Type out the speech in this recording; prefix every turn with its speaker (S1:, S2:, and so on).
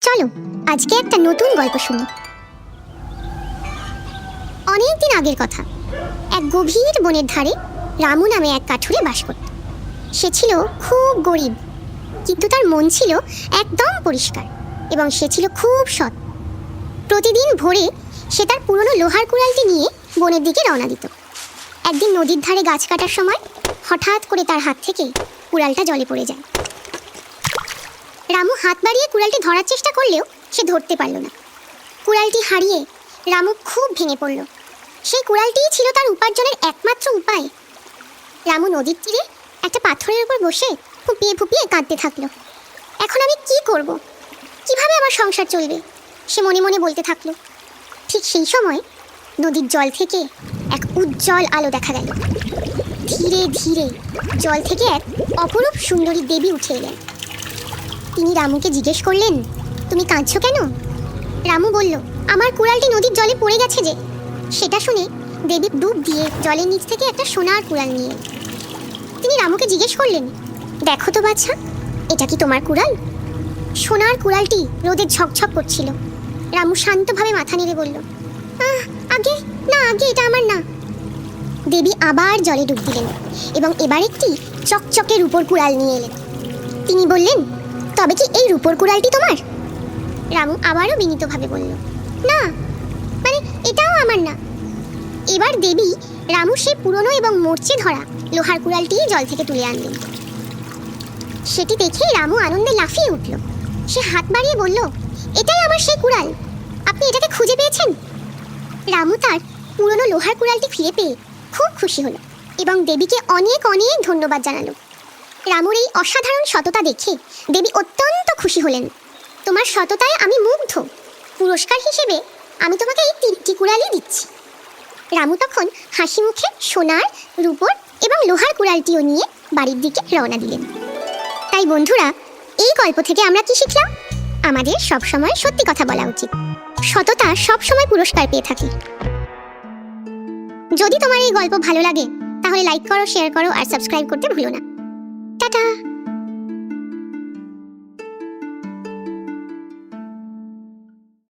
S1: চলো আজকে একটা নতুন গল্প শুনি। অনেক দিন আগের কথা। এক গভীর বনের ধারে রামু নামে এক কাঠুরে বাস করত। সে ছিল খুব গরিব, কিন্তু তার মন ছিল একদম পরিষ্কার এবং সে ছিল খুব সৎ। প্রতিদিন ভোরে সে তার পুরনো লোহার কুড়ালটি নিয়ে বনের দিকে রওনা দিত। একদিন নদীর ধারে গাছ কাটার সময় হঠাৎ করে তার হাত থেকে কুড়ালটা জলে পড়ে যায়। রামু হাত বাড়িয়ে কুড়ালটি ধরার চেষ্টা করলেও সে ধরতে পারল না। কুড়ালটি হারিয়ে রামু খুব ভেঙে পড়ল। সেই কুড়ালটিই ছিল তার উপার্জনের একমাত্র উপায়। রামু নদীর তীরে একটা পাথরের উপর বসে ফুপিয়ে ফুপিয়ে কাঁদতে থাকলো। এখন আমি কি করব? কিভাবে আমার সংসার চলবে? সে মনে মনে বলতে থাকলো। ঠিক সেই সময় নদীর জল থেকে এক উজ্জ্বল আলো দেখা গেল। ধীরে ধীরে জল থেকে এক অপরূপ সুন্দরী দেবী উঠে এলেন। তিনি রামুকে জিজ্ঞেস করলেন, তুমি কাঁদছো কেন? রামু বলল, আমার কুড়ালটি নদীর জলে পড়ে গেছে যে। সেটা শুনে দেবী ডুব দিয়ে জলের নিচ থেকে একটা সোনার কুড়াল নিয়ে এলেন। তিনি রামুকে জিজ্ঞেস করলেন, দেখো তো বাছা, এটা কি তোমার কুড়াল? সোনার কুড়ালটি রোদে ঝকঝক করছিল। রামু শান্তভাবে মাথা নেড়ে বলল, আগে এটা আমার না। দেবী আবার জলে ডুব দিলেন এবং এবার একটি চকচকে রূপোর কুড়াল নিয়ে এলেন। তিনি বললেন, তবে কি এই রূপোর কুড়ালটি তোমার? রামু আবারও বিনীতভাবে বলল, না, এটাও আমার না। এবার দেবী রামু সেই পুরনো এবং মরচে ধরা লোহার কুড়ালটি জল থেকে তুলে আনলেন। সেটি দেখে রামু আনন্দে লাফিয়ে উঠল। সে হাত বাড়িয়ে বলল, এটাই আমার সেই কুড়াল। আপনি এটাকে খুঁজে পেয়েছেন? রামু তার পুরনো লোহার কুড়ালটি ফিরে পেয়ে খুব খুশি হলো এবং দেবীকে অনেক অনেক ধন্যবাদ জানালো। রামুর এই অসাধারণ সততা দেখে দেবী অত্যন্ত খুশি হলেন। তোমার সততায় আমি মুগ্ধ। পুরস্কার হিসেবে আমি তোমাকে এই 3টি কুড়ালই দিচ্ছি। রামু তখন হাসি মুখে সোনার, রূপোর এবং লোহার কুড়ালটিও নিয়ে বাড়ির দিকে রওনা দিলেন। তাই বন্ধুরা, এই গল্প থেকে আমরা কি শিখলাম? আমাদের সবসময় সত্যি কথা বলা উচিত। সততা সবসময় পুরস্কার পেয়ে থাকে। যদি তোমার এই গল্প ভালো লাগে তাহলে লাইক করো, শেয়ার করো আর সাবস্ক্রাইব করতে ভুলো না।